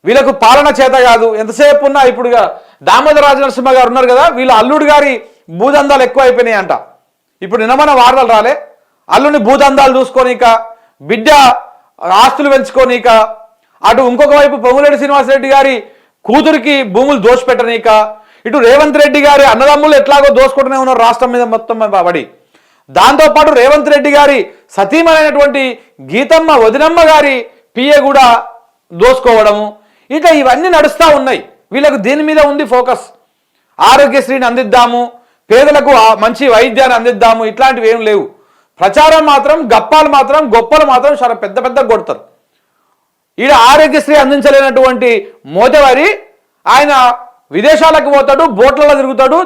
వీళ్ళకు పాలన చేత కాదు. ఎంతసేపు ఉన్నా ఇప్పుడు దామోదర రాజనరసింహ గారు ఉన్నారు కదా, వీళ్ళ అల్లుడు గారి భూదందాలు ఎక్కువ అయిపోయినాయి అంట. ఇప్పుడు నిన్నమన వార్తలు రాలే, అల్లుని భూదందాలు చూసుకోనిక, బిడ్డ ఆస్తులు పెంచుకోనిక, అటు ఇంకొక వైపు పొంగులేటి శ్రీనివాసరెడ్డి గారి కూతురికి భూములు దోషపెట్టనీక, ఇటు రేవంత్ రెడ్డి గారి అన్నదమ్ములు ఎట్లాగో దోసుకుంటూనే ఉన్నారు రాష్ట్రం మీద మొత్తం పడి. దాంతోపాటు రేవంత్ రెడ్డి గారి సతీమైనటువంటి గీతమ్మ వదినమ్మ గారి పిఏ కూడా దోసుకోవడము, ఇక ఇవన్నీ నడుస్తూ ఉన్నాయి. వీళ్ళకు దీని మీద ఉంది ఫోకస్. ఆరోగ్యశ్రీని అందిద్దాము, పేదలకు మంచి వైద్యాన్ని అందిద్దాము, ఇట్లాంటివి ఏం లేవు. ప్రచారం మాత్రం, గప్పాలు మాత్రం, గొప్పలు మాత్రం చాలా పెద్ద పెద్ద కొడతారు. ఈడ ఆరోగ్యశ్రీ అందించలేనటువంటి మోదవరి ఆయన విదేశాలకు పోతాడు, బోట్లలో తిరుగుతాడు,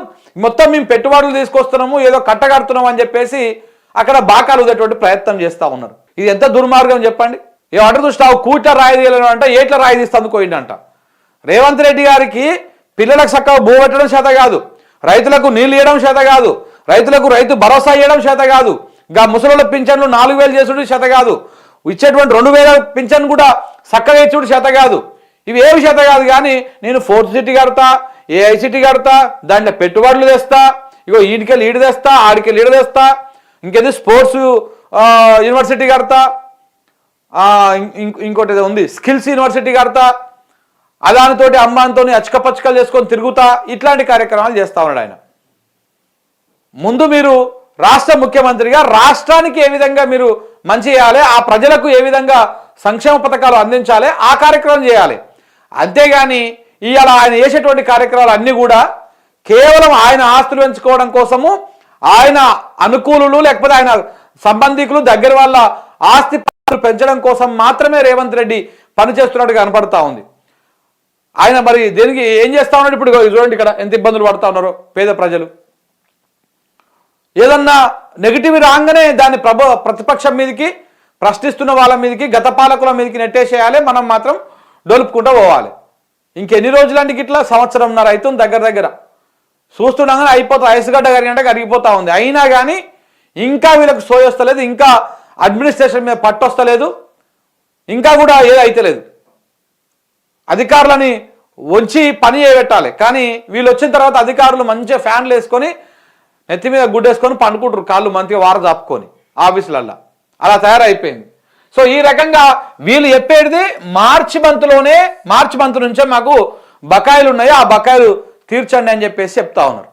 మొత్తం మేము పెట్టుబడులు తీసుకొస్తున్నాము, ఏదో కట్టగడుతున్నాం అని చెప్పేసి అక్కడ బాకాలు ఉదేటువంటి ప్రయత్నం చేస్తూ ఉన్నారు. ఇది ఎంత దుర్మార్గం చెప్పండి. ఏ అటు చూస్తావు కూట్ల రాయి తీయలేను అంట, ఏట్ల రాయి తీస్తందుకు పోయిందంట. రేవంత్ రెడ్డి గారికి పిల్లలకు చక్కగా భూ పెట్టడం చేత కాదు, రైతులకు నీళ్ళు ఇవ్వడం చేత కాదు, రైతులకు రైతు భరోసా ఇవ్వడం చేత కాదు, ఇంకా ముసలిల పింఛన్లు 4000 చేసుడు చేత కాదు, ఇచ్చేటువంటి 2000 పింఛన్ కూడా చక్కగా ఇచ్చుడు చేత కాదు. ఇవి ఏవి చేత కాదు. కానీ నేను 4th సిటీ కడతా, ఏఐసిటీ కడతా, దాంట్లో పెట్టుబడులు తెస్తా, ఇగో ఈడికెళ్ళి ఈడు తెస్తా, ఆడికెళ్ళి ఈడు తెస్తా, ఇంకేది స్పోర్ట్స్ యూనివర్సిటీ కడతా, ఇంకోటి ఏదో ఉంది స్కిల్స్ యూనివర్సిటీ కడతా, అదానితోటి అమ్మానితో అచ్చకపచ్చకలు చేసుకొని తిరుగుతా, ఇట్లాంటి కార్యక్రమాలు చేస్తూ ఉన్నాడు ఆయన. ముందు మీరు రాష్ట్ర ముఖ్యమంత్రిగా రాష్ట్రానికి ఏ విధంగా మీరు మంచి చేయాలి, ఆ ప్రజలకు ఏ విధంగా సంక్షేమ పథకాలు అందించాలి, ఆ కార్యక్రమం చేయాలి. అంతేగాని ఇవాళ ఆయన చేసేటువంటి కార్యక్రమాలు అన్నీ కూడా కేవలం ఆయన ఆస్తులు పెంచుకోవడం కోసము, ఆయన అనుకూలులు లేకపోతే ఆయన సంబంధికులు దగ్గర వాళ్ళ ఆస్తి పెంచడం కోసం మాత్రమే రేవంత్ రెడ్డి పనిచేస్తున్నట్టుగా కనపడతా ఉంది. ఆయన మరి దేనికి ఏం చేస్తా ఉన్నాడు? ఇప్పుడు చూడండి ఇక్కడ ఎంత ఇబ్బందులు పడుతూ ఉన్నారో పేద ప్రజలు. ఏదన్నా నెగిటివ్ రాగానే దాన్ని ప్రతిపక్షం మీదకి, ప్రశ్నిస్తున్న వాళ్ళ మీదకి, గత పాలకుల మీదకి నెట్టేసేయాలి, మనం మాత్రం డొలుపుకుంటూ పోవాలి. ఇంకెన్ని రోజులంటే ఇట్లా 1.5 సంవత్సరం అవుతుంది దగ్గర చూస్తుండగానే అయిపోతా, ఐసుగడ్డ కరిగినట్టు కరిగిపోతా ఉంది. అయినా కానీ ఇంకా వీళ్ళకి సోయొస్తలేదు, ఇంకా అడ్మినిస్ట్రేషన్ మీద పట్టొస్తలేదు, ఇంకా కూడా ఏది అయితలేదు. అధికారులని వంచి పని చేయబెట్టాలి. కానీ వీళ్ళు వచ్చిన తర్వాత అధికారులు మంచిగా ఫ్యాన్లు వేసుకొని నెత్తి మీద గుడ్డేసుకొని పండుకుంటారు, కాళ్ళు మంచిగా వార చాపుకొని ఆఫీసులల్లో. అలా తయారైపోయింది. సో ఈ రకంగా వీళ్ళు చెప్పేది మార్చి మంత్ నుంచే మాకు బకాయిలు ఉన్నాయి, ఆ బకాయిలు తీర్చండి అని చెప్పేసి చెప్తా ఉన్నారు.